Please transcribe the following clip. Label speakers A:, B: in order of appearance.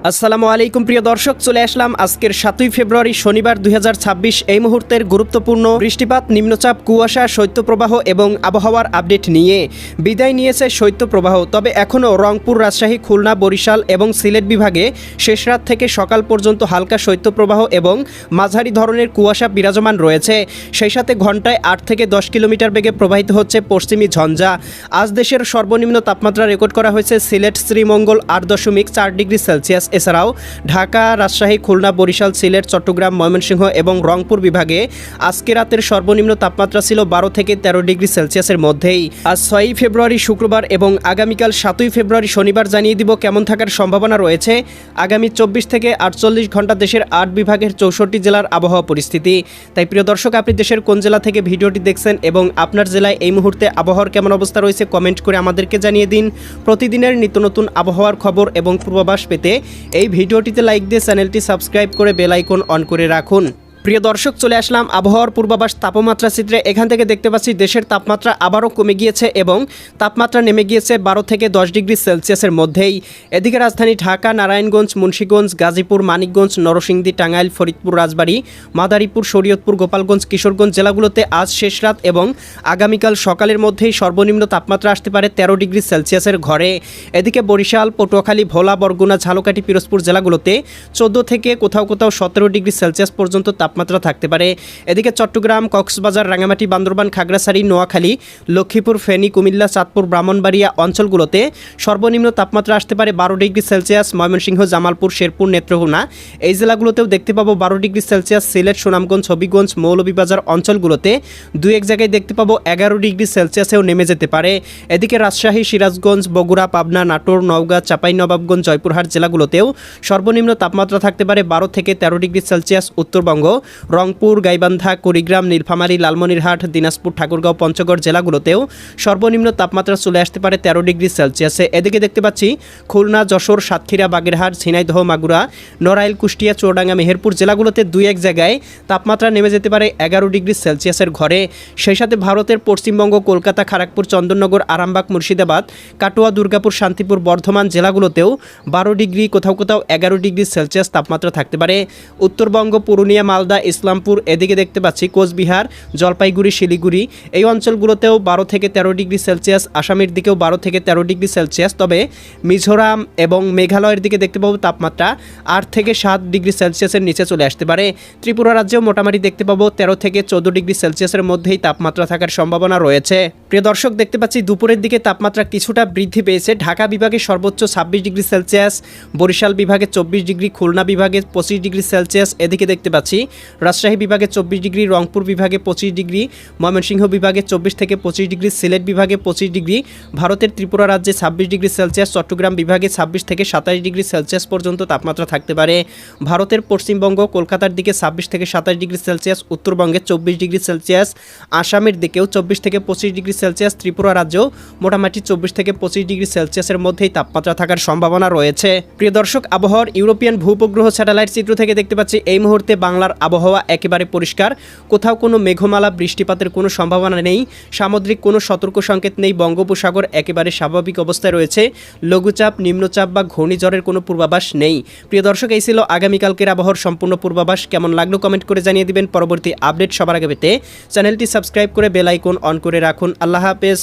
A: আসসালামু আলাইকুম প্রিয় দর্শক, চলে আসলাম আজকের 7ই ফেব্রুয়ারি শনিবার 2026 এই মুহূর্তের গুরুত্বপূর্ণ বৃষ্টিপাত, নিম্নচাপ, কুয়াশা, শৈত্যপ্রবাহ এবং আবহাওয়ার আপডেট নিয়ে। বিদায় নিয়েছে শৈত্যপ্রবাহ, তবে এখনও রংপুর, রাজশাহী, খুলনা, বরিশাল এবং সিলেট বিভাগে শেষ রাত থেকে সকাল পর্যন্ত হালকা শৈত্যপ্রবাহ এবং মাঝারি ধরনের কুয়াশা বিরাজমান রয়েছে। সেই সাথে ঘন্টায় 8 থেকে 10 কিলোমিটার বেগে প্রবাহিত হচ্ছে পশ্চিমী ঝঞ্ঝা। আজ দেশের সর্বনিম্ন তাপমাত্রা রেকর্ড করা হয়েছে সিলেট, শ্রীমঙ্গল 8.4 ডিগ্রি সেলসিয়াস। এছাড়াও ঢাকা, রাজশাহী, খুলনা, বরিশাল, সিলেট, চট্টগ্রাম, ময়মনসিংহ এবং রংপুর বিভাগে আজকে রাতের সর্বনিম্ন তাপমাত্রা ছিল 12 থেকে 13 ডিগ্রি সেলসিয়াসের মধ্যেই। আজ 6ই ফেব্রুয়ারি শুক্রবার এবং আগামীকাল 7ই ফেব্রুয়ারি শনিবার জানিয়ে দিব কেমন থাকার সম্ভাবনা রয়েছে আগামী 24 থেকে 48 ঘন্টা দেশের 8 বিভাগের 64 জেলার আবহাওয়া পরিস্থিতি। তাই প্রিয় দর্শক, আপনি দেশের কোন জেলা থেকে ভিডিওটি দেখছেন এবং আপনার জেলায় এই মুহূর্তে আবহাওয়ার কেমন অবস্থা রয়েছে কমেন্ট করে আমাদেরকে জানিয়ে দিন। প্রতিদিনের নিত্য নতুন আবহাওয়ার খবর এবং পূর্বাভাস পেতে এই ভিডিওটিতে লাইক দিয়ে চ্যানেলটি সাবস্ক্রাইব করে বেল আইকন অন করে রাখুন। প্রিয় দর্শক, চলে আসলাম আবহাওয়ার পূর্বাভাস তাপমাত্রা চিত্রে। এখান থেকে দেখতে পাচ্ছি দেশের তাপমাত্রা আবারও কমে গিয়েছে এবং তাপমাত্রা নেমে গিয়েছে 12 থেকে 10 ডিগ্রি সেলসিয়াসের মধ্যেই। এদিকে রাজধানী ঢাকা, নারায়ণগঞ্জ, মুন্সিগঞ্জ, গাজীপুর, মানিকগঞ্জ, নরসিংদী, টাঙ্গাইল, ফরিদপুর, রাজবাড়ী, মাদারীপুর, শরীয়তপুর, গোপালগঞ্জ, কিশোরগঞ্জ জেলাগুলোতে আজ শেষ রাত এবং আগামীকাল সকালের মধ্যেই সর্বনিম্ন তাপমাত্রা আসতে পারে 13 ডিগ্রি সেলসিয়াসের ঘরে। এদিকে বরিশাল, পটুয়াখালী, ভোলা, বরগুনা, ঝালকাঠি, পিরোজপুর জেলাগুলোতে 14 থেকে কোথাও কোথাও 17 ডিগ্রি সেলসিয়াস পর্যন্ত তাপমাত্রা থাকতে পারে। এদিকে চট্টগ্রাম, কক্সবাজার, রাঙ্গামাটি, বান্দরবান, খাগড়াছড়ি, নোয়াখালী, লক্ষ্মীপুর, ফেনী, কুমিল্লা, চাঁদপুর, ব্রাহ্মণবাড়িয়া অঞ্চলগুলোতে সর্বনিম্ন তাপমাত্রা আসতে পারে 12 ডিগ্রি সেলসিয়াস। ময়মনসিংহ, জামালপুর, শেরপুর, নেত্রকোনা এই জেলাগুলোতেও দেখতে পাবো 12 ডিগ্রি সেলসিয়াস। সিলেট, সুনামগঞ্জ, হবিগঞ্জ, মৌলভীবাজার অঞ্চলগুলোতে 2-1 জায়গায় দেখতে পাবো 11 ডিগ্রি সেলসিয়াসেও নেমে যেতে পারে। এদিকে রাজশাহী, সিরাজগঞ্জ, বগুড়া, পাবনা, নাটোর, নওগাঁ, চাঁপাইনবাবগঞ্জ, জয়পুরহাট জেলাগুলোতেও সর্বনিম্ন তাপমাত্রা থাকতে পারে 12 থেকে 13 ডিগ্রি সেলসিয়াস। উত্তরবঙ্গ, রংপুর, গাইবান্ধা, কুড়িগ্রাম, নীলফামারী, লালমনিরহাট, দিনাজপুর, ঠাকুরগাঁও, পঞ্চগড় জেলাগুলোতেও সর্বনিম্ন তাপমাত্রা চলে আসতে পারে 13 ডিগ্রি সেলসিয়াসে। এদিকে দেখতে পাচ্ছি খুলনা, যশোর, সাতক্ষীরা, বাগেরহাট, ঝিনাইদহ, মাগুরা, নড়াইল, কুষ্টিয়া, চুয়াডাঙ্গা, মেহেরপুর জেলাগুলোতে 2-1 জায়গায় তাপমাত্রা নেমে যেতে পারে 11 ডিগ্রি সেলসিয়াসের ঘরে। সেই সাথে ভারতের পশ্চিমবঙ্গ, কলকাতা, খড়গপুর, চন্দননগর, আরামবাগ, মুর্শিদাবাদ, কাটোয়া, দুর্গাপুর, শান্তিপুর, বর্ধমান জেলাগুলোতেও 12 ডিগ্রি, কোথাও কোথাও 11 ডিগ্রি সেলসিয়াস তাপমাত্রা থাকতে পারে। উত্তরবঙ্গ, পুরুলিয়া, মালদা, ইসলামপুর, এদিকে দেখতে পাচ্ছি কোচবিহার, জলপাইগুড়ি, শিলিগুড়ি এই অঞ্চলগুলোতেও 12 থেকে 13 ডিগ্রি সেলসিয়াস। আসামের দিকেও 12 থেকে 13 ডিগ্রি সেলসিয়াস। তবে মিজোরাম এবং মেঘালয়ের দিকে দেখতে পাবো তাপমাত্রা 8 থেকে 7 ডিগ্রি সেলসিয়াসের নিচে চলে আসতে পারে। ত্রিপুরা রাজ্যেও মোটামুটি দেখতে পাবো 13 থেকে 14 ডিগ্রি সেলসিয়াসের মধ্যেই তাপমাত্রা থাকার সম্ভাবনা রয়েছে। প্রিয় দর্শক, দেখতে পাচ্ছি দুপুরের দিকে তাপমাত্রা কিছুটা বৃদ্ধি পেয়েছে। ঢাকা বিভাগে সর্বোচ্চ 26 ডিগ্রি সেলসিয়াস, বরিশাল বিভাগে 24 ডিগ্রি, খুলনা বিভাগে 25 ডিগ্রি সেলসিয়াস। এদিকে দেখতে পাচ্ছি রাজশাহী বিভাগে 24 ডিগ্রি, রংপুর বিভাগে 25 ডিগ্রি, ময়মনসিংহ বিভাগে 24 থেকে 25 ডিগ্রি, সিলেট বিভাগে 25 ডিগ্রি, ভারতের ত্রিপুরা রাজ্যে 26 ডিগ্রি সেলসিয়াস, চট্টগ্রাম বিভাগে 26 থেকে 27 ডিগ্রি সেলসিয়াস পর্যন্ত তাপমাত্রা থাকতে পারে। ভারতের পশ্চিমবঙ্গ, কলকাতার দিকে 26 থেকে 27 ডিগ্রি সেলসিয়াস, উত্তরবঙ্গে 24 ডিগ্রি সেলসিয়াস, আসামের দিকেও 24 থেকে 25 ডিগ্রি সেলসিয়াস, ত্রিপুরা রাজ্যেও মোটামুটি 24 থেকে 25 ডিগ্রি সেলসিয়াসের মধ্যেই তাপমাত্রা থাকার সম্ভাবনা রয়েছে। প্রিয় দর্শক, আবহাওয়ার ইউরোপিয়ান ভূপগ্রহ স্যাটেলাইট চিত্র থেকে দেখতে পাচ্ছি এই মুহূর্তে বাংলার আবহাওয়া একেবারে পরিষ্কার। কোথাও কোনো মেঘমালা, বৃষ্টিপাতের কোনো সম্ভাবনা নেই। সামুদ্রিক কোনো সতর্ক সংকেত নেই। বঙ্গোপসাগর একেবারে স্বাভাবিক অবস্থায় রয়েছে। লঘুচাপ, নিম্নচাপ বা ঘূর্ণিঝড়ের কোনো পূর্বাভাস নেই। প্রিয় দর্শক, এই ছিল আগামীকালকের আবহাওয়ার সম্পূর্ণ পূর্বাভাস। কেমন লাগলো কমেন্ট করে জানিয়ে দিবেন। পরবর্তী আপডেট সবার আগে পেতে চ্যানেলটি সাবস্ক্রাইব করে বেল আইকন অন করে রাখুন। আল্লাহ হাফেজ।